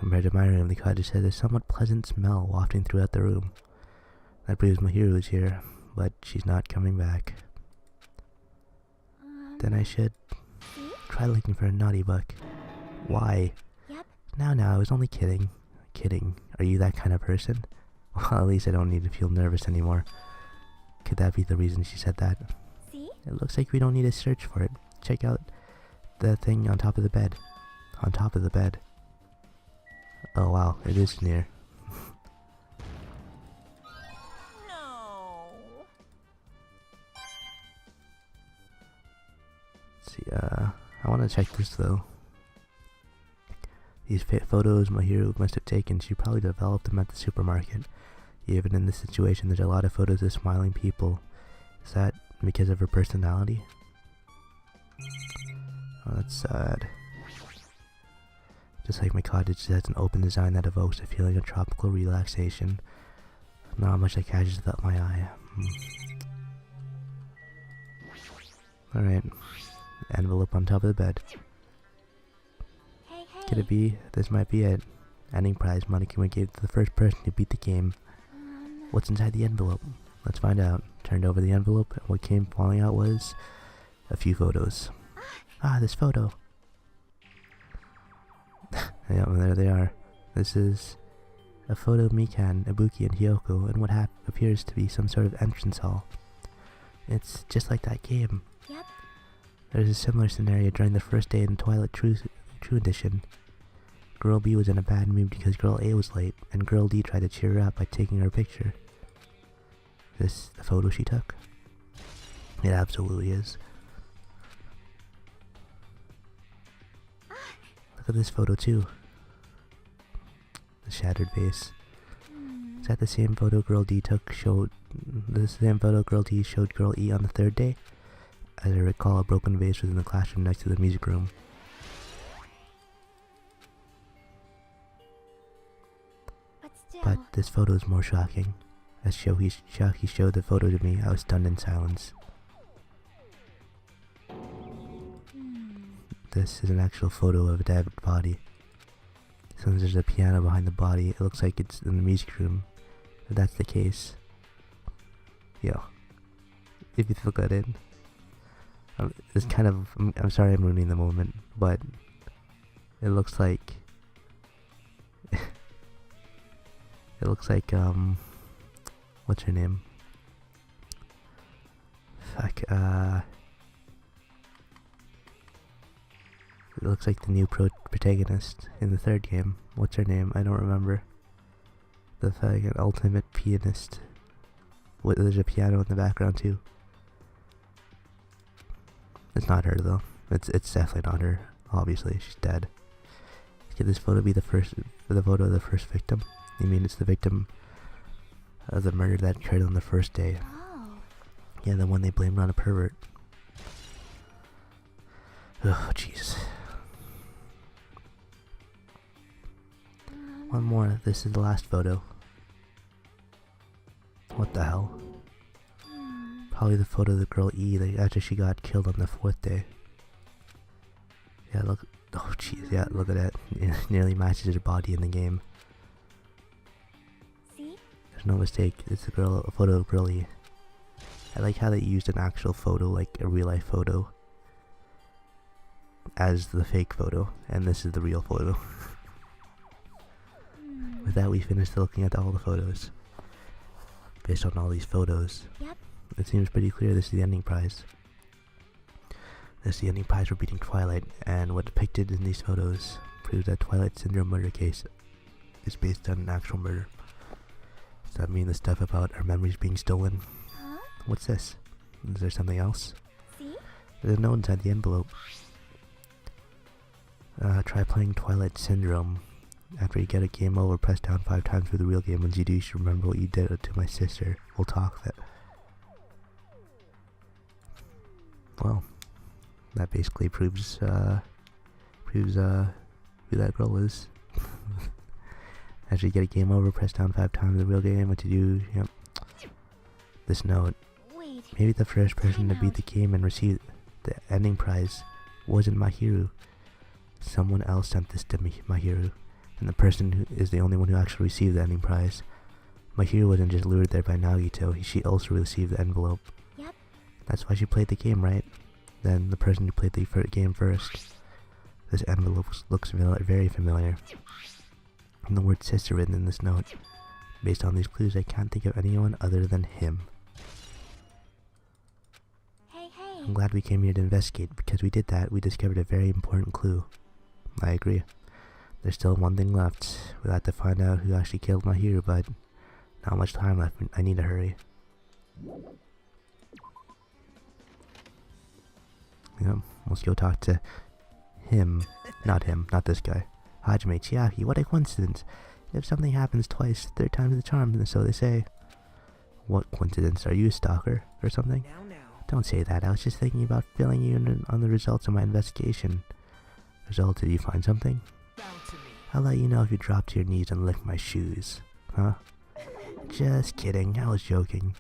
Compared to my room, the cottage has a somewhat pleasant smell wafting throughout the room. That proves my hero is here, but she's not coming back. Then I should try looking for a naughty buck. Why? Yep. Now, I was only kidding. Kidding. Are you that kind of person? Well, at least I don't need to feel nervous anymore. Could that be the reason she said that? See? It looks like we don't need to search for it. Check out the thing on top of the bed. On top of the bed. Oh wow, it is near. No. Let's see, I want to check this though. These photos my hero must have taken, she probably developed them at the supermarket. Even in this situation, there's a lot of photos of smiling people. Is that because of her personality? Oh, that's sad. Just like my cottage, it has an open design that evokes a feeling of tropical relaxation. Not much that catches my eye. Alright. Envelope on top of the bed. Hey. Could it be? This might be it. Ending prize money can be given to the first person to beat the game. What's inside the envelope? Let's find out. Turned over the envelope, and what came falling out was a few photos. Ah, this photo. Yeah, well, there they are. This is a photo of Mikan, Ibuki, and Hyoko in what appears to be some sort of entrance hall. It's just like that game. Yep. There's a similar scenario during the first day in Twilight True Edition. Girl B was in a bad mood because Girl A was late, and Girl D tried to cheer her up by taking her picture. This the photo she took? It absolutely is. Look at this photo too. The shattered vase. Is that the same photo Girl D showed Girl E on the third day? As I recall, a broken vase was in the classroom next to the music room. But this photo is more shocking. As Shoki showed the photo to me, I was stunned in silence. This is an actual photo of a dead body. Since there's a piano behind the body, it looks like it's in the music room. If that's the case, yo, if you look at it, it's kind of, I'm sorry I'm ruining the moment, but it looks like, what's her name? Fuck, it looks like the new protagonist in the third game. What's her name? I don't remember. The fucking ultimate pianist. There's a piano in the background too. It's not her though. It's definitely not her. Obviously, she's dead. Could this photo be the photo of the first victim? You mean it's the victim of the murder that occurred on the first day? Oh. Yeah, the one they blamed on a pervert. Oh, jeez. One more. This is the last photo. What the hell? Probably the photo of the girl E after she got killed on the fourth day. Yeah, look. Oh, jeez. Yeah, look at that. It nearly matches her body in the game. See? There's no mistake. It's a photo of girl E. I like how they used an actual photo, like a real life photo, as the fake photo, and this is the real photo. With that, we finished looking at all the photos. Based on all these photos, Yep. it seems pretty clear this is the ending prize. This is the ending prize for beating Twilight, and what depicted in these photos proves that Twilight Syndrome murder case is based on an actual murder. Does that mean the stuff about our memories being stolen? Huh? What's this? Is there something else? See? There's a note inside the envelope. Try playing Twilight Syndrome. After you get a game over, press down 5 times for the real game. Once you do, you should remember what you did to my sister. We'll talk that. Well, that basically proves who that girl is. After you get a game over, press down 5 times the real game. What to do? Yep. This note. Wait. Maybe the first person to beat the game and receive the ending prize wasn't my hero. Someone else sent this to me, my hero. and the person who is the only one who actually received the ending prize. Mahiro wasn't just lured there by Nagito, she also received the envelope. Yep. That's why she played the game, right? Then the person who played the game first. This envelope looks very familiar. And the word sister written in this note. Based on these clues, I can't think of anyone other than him. Hey. I'm glad we came here to investigate, because we did that, we discovered a very important clue. I agree. There's still one thing left. We'll have to find out who actually killed Mahiro, but not much time left. I need to hurry. Yep, let's go talk to him. Not this guy. Hajime Chiaki, what a coincidence. If something happens twice, third time's the charm, and so they say. What coincidence? Are you a stalker or something? Now. Don't say that. I was just thinking about filling you in on the results of my investigation. Results? Did you find something? Bound to me. I'll let you know if you drop to your knees and lick my shoes. Huh? Just kidding. I was joking.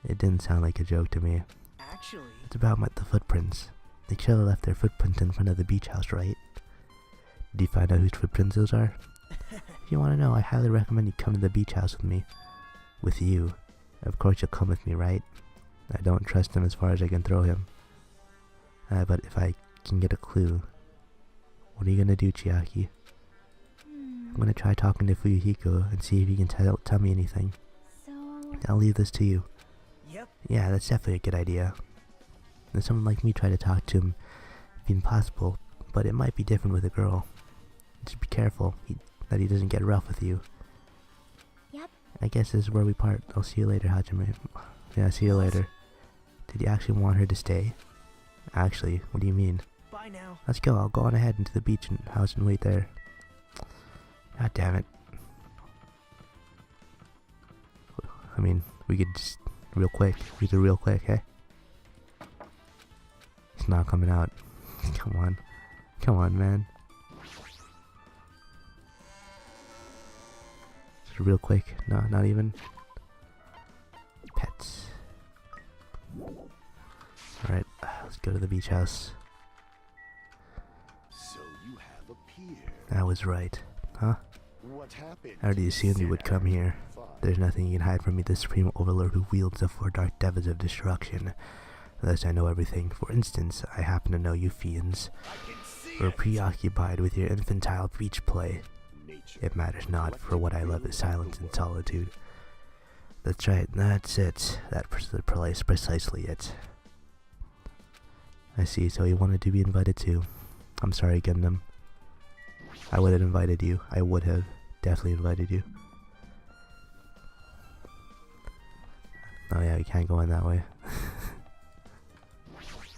It didn't sound like a joke to me. Actually, It's about the footprints. They should have left their footprints in front of the beach house, right? Did you find out whose footprints those are? If you want to know, I highly recommend you come to the beach house with me. With you. Of course you'll come with me, right? I don't trust him as far as I can throw him. But if I can get a clue. What are you gonna do, Chiaki? I'm gonna try talking to Fuyuhiko and see if he can tell me anything. So, I'll leave this to you. yep. Yeah, that's definitely a good idea. If someone like me try to talk to him, it'd be impossible, but it might be different with a girl. Just be careful that he doesn't get rough with you. yep. I guess this is where we part. I'll see you later, Hajime. Yeah, see you later. Did you actually want her to stay? Actually, what do you mean? Bye now. Let's go. I'll go on ahead into the beach and house and wait there. God damn it. I mean, we could just real quick. We do real quick, eh? It's not coming out. Come on. Come on, man. Just real quick. No, not even. Pets. Alright, let's go to the beach house. So you have appeared. I was right. Huh? What happened? I already assumed you would come here. There's nothing you can hide from me, the Supreme Overlord who wields the four dark devils of destruction. Thus I know everything. For instance, I happen to know you fiends were preoccupied with your infantile beach play. Nature. It matters not, for what I love is silence and solitude. That's right, that's it. That's precisely it. I see, so you wanted to be invited too. I'm sorry, Gundam. I would have invited you. I would have definitely invited you. Oh yeah, we can't go in that way.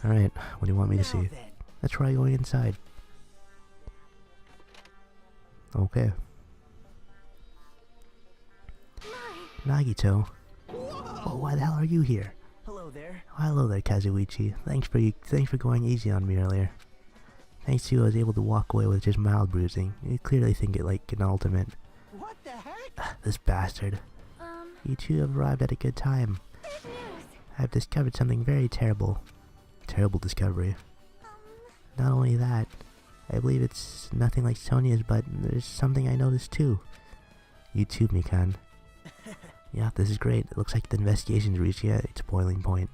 Alright, what do you want me to Now see? then. Let's try going inside. Okay. Nagito. Oh, why the hell are you here? Hello there. Oh, hello there, Kazuichi. Thanks for going easy on me earlier. Thanks to you, I was able to walk away with just mild bruising. You clearly think it like an ultimate. What the heck? This bastard. You two have arrived at a good time. Good news. I've discovered something very terrible. Terrible discovery. Not only that, I believe it's nothing like Sonia's, but there's something I noticed too. You too, Mikan. Yeah, this is great. It looks like the investigation's reaching its boiling point.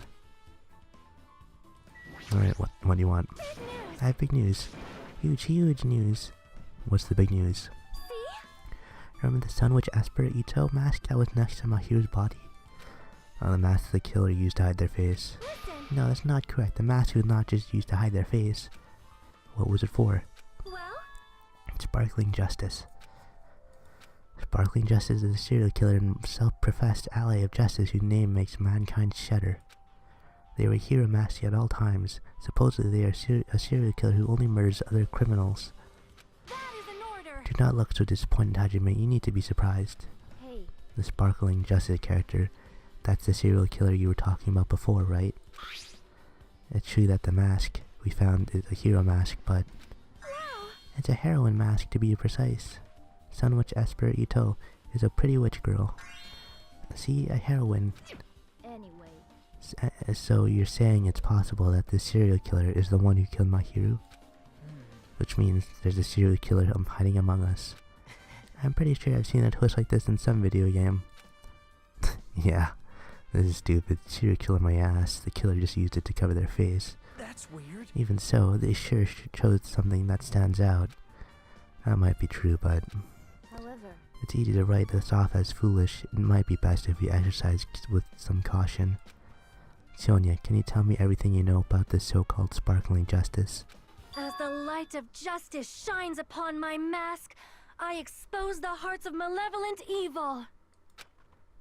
Alright, what do you want? Good news. I have big news. Huge news. What's the big news? See? Remember the Sun Witch Esper Ito mask that was next to Mahiru's body? The mask the killer used to hide their face. Listen. No, that's not correct. The mask was not just used to hide their face. What was it for? Well, Sparkling Justice. Sparkling Justice is a serial killer and self-professed ally of justice whose name makes mankind shudder. They were hero masked at all times. Supposedly they are a serial killer who only murders other criminals. that is an order. Do not look so disappointed, Hajime. You need to be surprised. Hey, The Sparkling Justice character, that's the serial killer you were talking about before, right? It's true that the mask we found is a hero mask, but wow. it's a heroine mask to be precise. Sun Witch Esper Ito is a pretty witch girl. See, a heroine. Anyway, So you're saying it's possible that this serial killer is the one who killed Mahiru? Which means there's a serial killer hiding among us. I'm pretty sure I've seen a twist like this in some video game. Yeah, this is stupid. Serial killer my ass. The killer just used it to cover their face. That's weird. Even so, they sure chose something that stands out. That might be true, but However, it's easy to write this off as foolish. It might be best if we exercise with some caution. Sonia, can you tell me everything you know about this so-called sparkling justice? as the light of justice shines upon my mask, I expose the hearts of malevolent evil.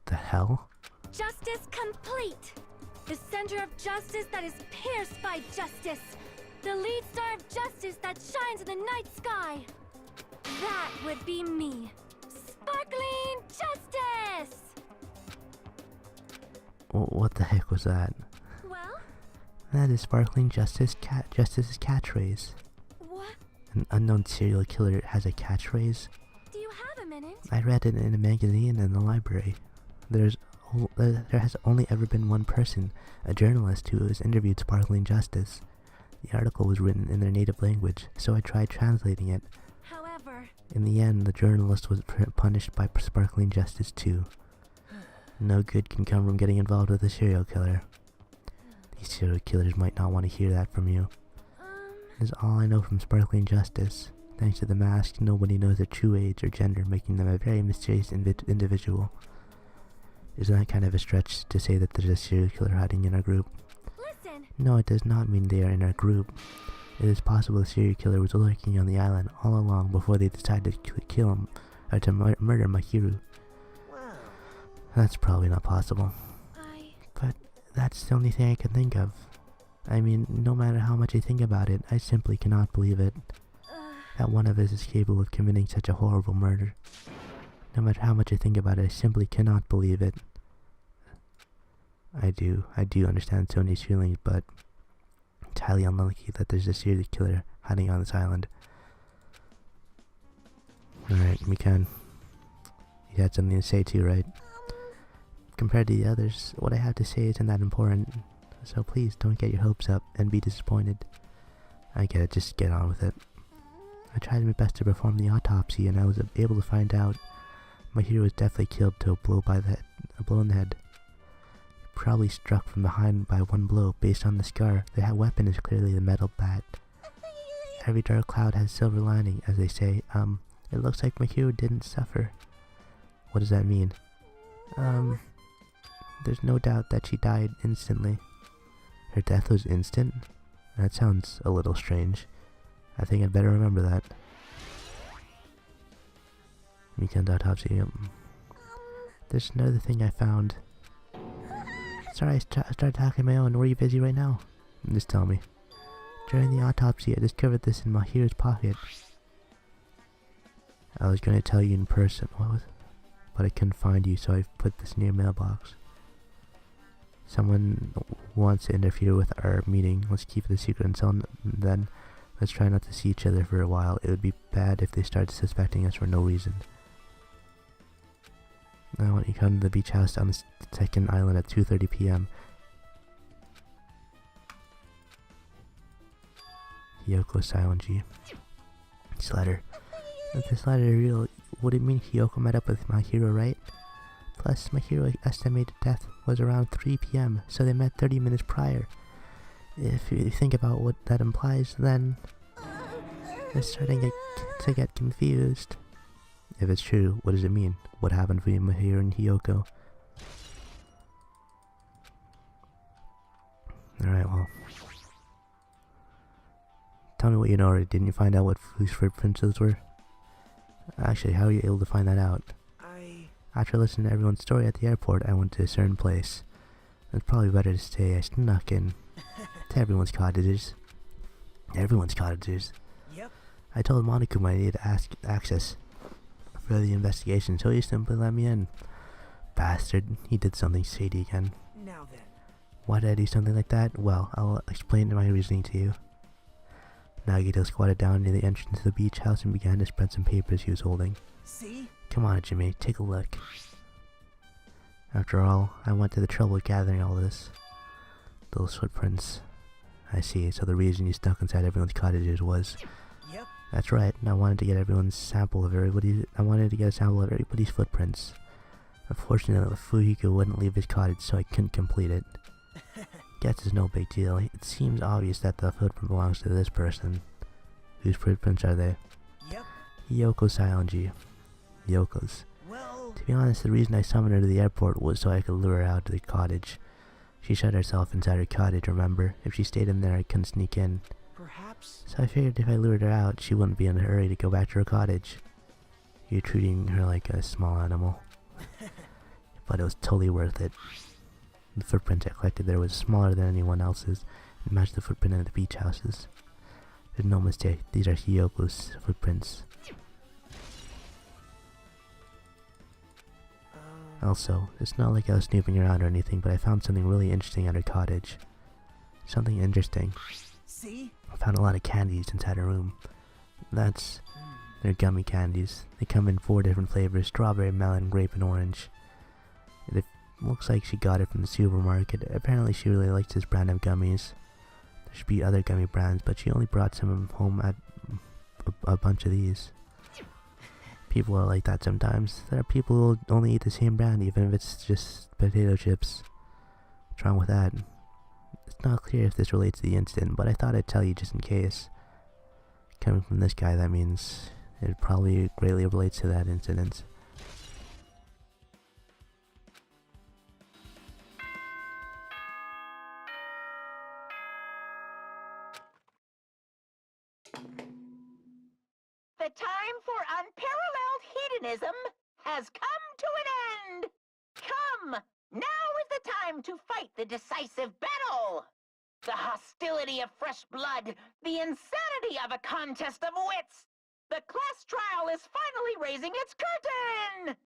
The hell? Justice complete. The center of justice that is pierced by justice. The lead star of justice that shines in the night sky. That would be me. Sparkling justice! What the heck was that? Well, That is sparkling justice's catchphrase. what? An unknown serial killer has a catchphrase? Do you have a minute? I read it in a magazine in the library. There has only ever been one person, a journalist, who has interviewed Sparkling Justice. The article was written in their native language, so I tried translating it. However, In the end, the journalist was punished by Sparkling Justice too. No good can come from getting involved with a serial killer. These serial killers might not want to hear that from you. This is all I know from Sparkling Justice. Thanks to the mask, nobody knows their true age or gender, making them a very mysterious individual. Isn't that kind of a stretch to say that there's a serial killer hiding in our group? listen. No, it does not mean they are in our group. It is possible the serial killer was lurking on the island all along before they decided to kill him, or to murder Mahiru. Wow. That's probably not possible. But that's the only thing I can think of. I mean, no matter how much I think about it, I simply cannot believe it. That one of us is capable of committing such a horrible murder. No matter how much I think about it, I simply cannot believe it. I do understand Sony's feelings, but it's highly unlikely that there's a serial killer hiding on this island. Alright, Mikan. You had something to say too, right? Compared to the others, what I have to say isn't that important. So please don't get your hopes up and be disappointed. I get it, just get on with it. I tried my best to perform the autopsy and I was able to find out my hero was definitely killed to a blow in the head. Probably struck from behind by one blow. Based on the scar, the weapon is clearly the metal bat. Every dark cloud has silver lining, as they say. It looks like my hero didn't suffer. What does that mean? There's no doubt that she died instantly. Her death was instant? That sounds a little strange. I think I'd better remember that. Mikan's autopsy. There's another thing I found. Sorry, I started talking my own. Were you busy right now? Just tell me. During the autopsy, I discovered this in Mahiru's pocket. I was going to tell you in person, but I couldn't find you, so I put this in your mailbox. Someone wants to interfere with our meeting. Let's keep it a secret until then. Let's try not to see each other for a while. It would be bad if they started suspecting us for no reason. I want you to come to the beach house on the second island at 2:30 p.m. Hiyoko Silent G. This letter. If this letter is real, would it mean Hiyoko met up with my hero, right? Plus, my hero's estimated death was around 3 p.m., so they met 30 minutes prior. If you think about what that implies, then I'm starting to get confused. If it's true, what does it mean? What happened between Mahiru and Hiyoko? Alright, well. Tell me what you know already. Didn't you find out what whose footprints those were? Actually, how were you able to find that out? After listening to everyone's story at the airport, I went to a certain place. It's probably better to say I snuck in to everyone's cottages. Everyone's cottages. Yep. I told Monokuma I needed access for the investigation, so he simply let me in. Bastard, he did something shady again. Now then. Why did I do something like that? Well, I'll explain my reasoning to you. Nagito squatted down near the entrance to the beach house and began to spread some papers he was holding. See? Come on, Jimmy, take a look. After all, I went to the trouble of gathering all this. Those footprints. I see, so the reason you stuck inside everyone's cottages was... Yep. That's right, and I wanted to get everyone's sample of everybody. I wanted to get a sample of everybody's footprints. Unfortunately, Fuyuhiko wouldn't leave his cottage, so I couldn't complete it. Guess it's no big deal. It seems obvious that the footprint belongs to this person. Whose footprints are they? Yep. Yoko Saionji. Yoko's. Well, To be honest, the reason I summoned her to the airport was so I could lure her out to the cottage. She shut herself inside her cottage, remember? If she stayed in there, I couldn't sneak in. perhaps. So I figured if I lured her out, she wouldn't be in a hurry to go back to her cottage. You're treating her like a small animal. But it was totally worth it. The footprint I collected there was smaller than anyone else's and matched the footprint of the beach houses. There's no mistake, these are Hiyoko's footprints. Also, it's not like I was snooping around or anything, but I found something really interesting at her cottage. Something interesting. See? I found a lot of candies inside her room. They're gummy candies. They come in 4 different flavors: strawberry, melon, grape, and orange. It looks like she got it from the supermarket. Apparently she really likes this brand of gummies. There should be other gummy brands, but she only brought some home at a bunch of these. People are like that sometimes. There are people who will only eat the same brand, even if it's just potato chips. What's wrong with that? It's not clear if this relates to the incident, but I thought I'd tell you just in case. Coming from this guy, that means it probably greatly relates to that incident. The time for unparalleled hedonism has come to an end! Come! Now is the time to fight the decisive battle! The hostility of fresh blood, the insanity of a contest of wits! The class trial is finally raising its curtain!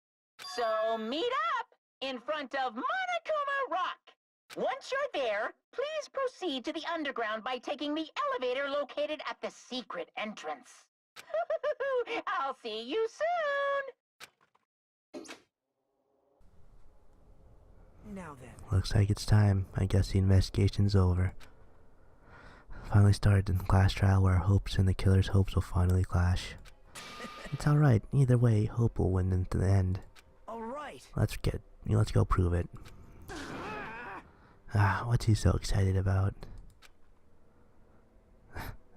So meet up in front of Monokuma Rock! Once you're there, please proceed to the underground by taking the elevator located at the secret entrance. I'll see you soon! Now then. Looks like it's time. I guess the investigation's over. Finally started in the class trial where our hopes and the killer's hopes will finally clash. It's alright. Either way, hope will win into the end. Alright. Let's go prove it. What's he so excited about?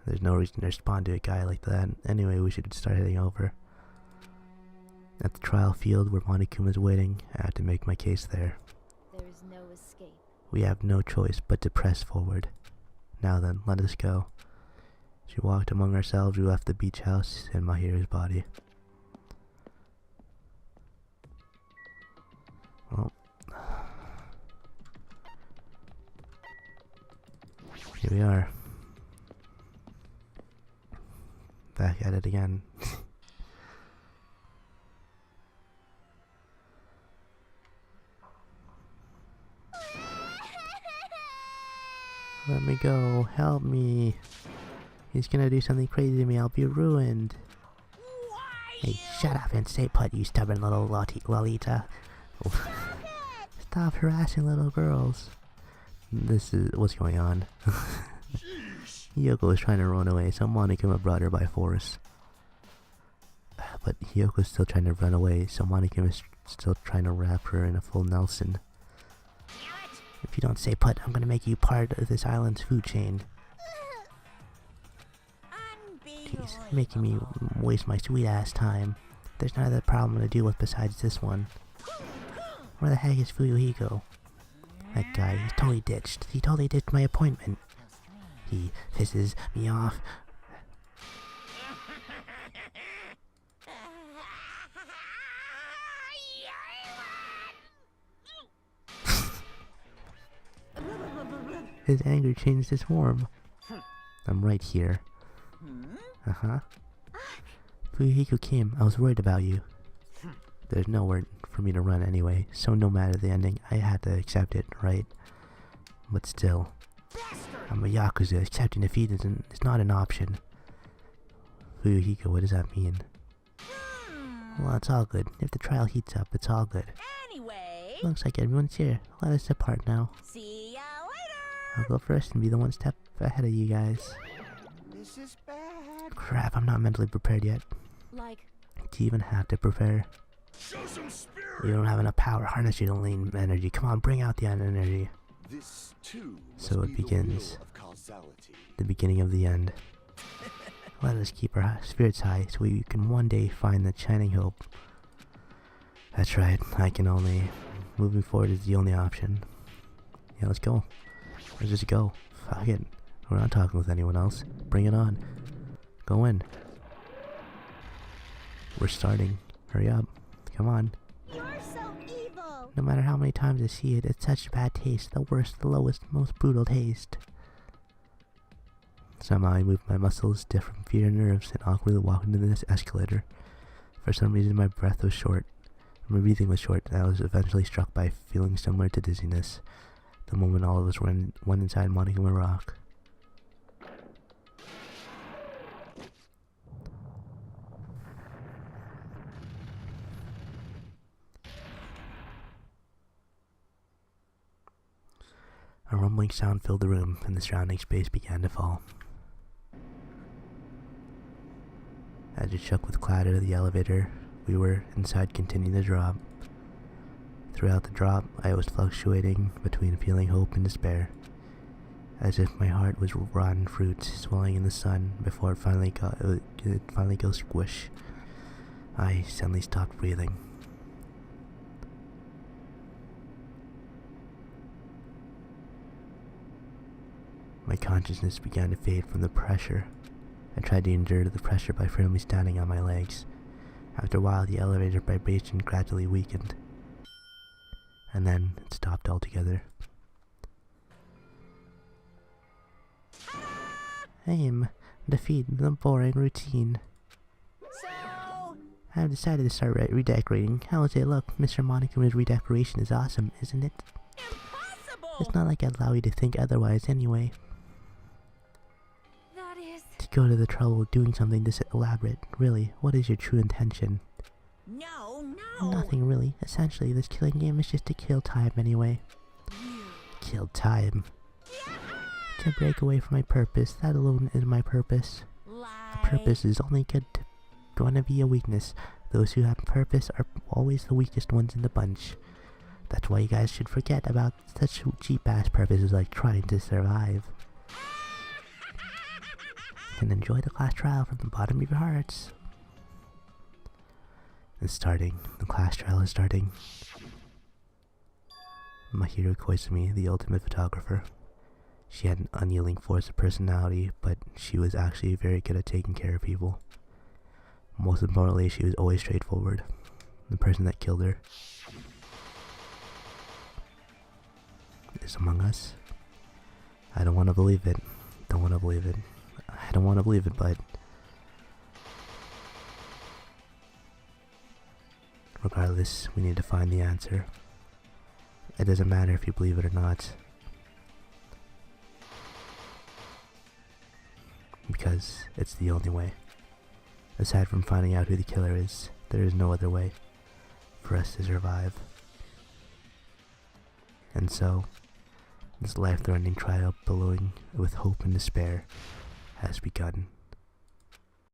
There's no reason to respond to a guy like that. Anyway, we should start heading over. At the trial field where Monokuma's waiting, I have to make my case there. There is no escape. We have no choice but to press forward. Now then, let us go. As we walked among ourselves, we left the beach house and Mahiru's body. Well, here we are. Back at it again. Let me go. Help me. He's gonna do something crazy to me. I'll be ruined. Hey, shut up and stay put, you stubborn little Lolita. Stop harassing little girls. This is what's going on. Hiyoko is trying to run away, so Monokuma brought her by force. But Hiyoko's still trying to run away, so Monokuma is still trying to wrap her in a full Nelson. If you don't stay put, I'm gonna make you part of this island's food chain. Jeez, making me waste my sweet ass time. There's no other problem to deal with besides this one. Where the heck is Fuyuhiko? That guy, he's totally ditched. He totally ditched my appointment. He pisses me off. His anger changed its form. I'm right here. Fuyuhiko Kim, I was worried about you. There's nowhere for me to run anyway, so no matter the ending, I had to accept it, right? But still, I'm a Yakuza. Accepting defeat is not an option. Fuyuhiko, what does that mean? Well, it's all good. If the trial heats up, it's all good. Anyway, Looks like everyone's here. Let us depart now. see ya later! I'll go first and be the one step ahead of you guys. This is bad. Crap, I'm not mentally prepared yet. Like, Do you even have to prepare? Show some spirit. You don't have enough power. Harness your own energy. Come on, bring out the energy. This too must So it be the begins. will of causality. The beginning of the end. Let us keep our spirits high so we can one day find the shining hope. That's right. Moving forward is the only option. Yeah, let's go. Let's just go. Fuck it. We're not talking with anyone else. Bring it on. Go in. We're starting. Hurry up. Come on. you're so evil! No matter how many times I see it, it's such bad taste. The worst, the lowest, most brutal taste. Somehow I moved my muscles, stiff from fear and nerves, and awkwardly walked into this escalator. For some reason my breath was short. My breathing was short, and I was eventually struck by a feeling similar to dizziness. The moment all of us went inside Monica Rock. A rumbling sound filled the room, and the surrounding space began to fall. As it shook with clatter of the elevator, we were inside continuing the drop. Throughout the drop, I was fluctuating between feeling hope and despair, as if my heart was rotten fruit swelling in the sun before it finally goes squish. I suddenly stopped breathing. My consciousness began to fade from the pressure. I tried to endure the pressure by firmly standing on my legs. After a while, the elevator vibration gradually weakened, and then it stopped altogether. Aim, defeat the boring routine. So, I've decided to start redecorating. How does it look? Mr. Monikuma's redecoration is awesome, isn't it? Impossible! It's not like I'd allow you to think otherwise anyway. That is... To go to the trouble of doing something this elaborate. Really, what is your true intention? No. Nothing really. Essentially, this killing game is just to kill time anyway. Kill time. To break away from my purpose. That alone is my purpose. Purpose is only going to be a weakness. Those who have purpose are always the weakest ones in the bunch. That's why you guys should forget about such cheap-ass purposes like trying to survive. And enjoy the class trial from the bottom of your hearts. It's starting. The class trial is starting. Mahiro Koizumi, the ultimate photographer. She had an unyielding force of personality, but she was actually very good at taking care of people. Most importantly, she was always straightforward. The person that killed her is among us. I don't want to believe it. I don't want to believe it, but regardless, we need to find the answer. It doesn't matter if you believe it or not, because it's the only way. Aside from finding out who the killer is, there is no other way for us to survive. And so, this life-threatening trial billowing with hope and despair has begun.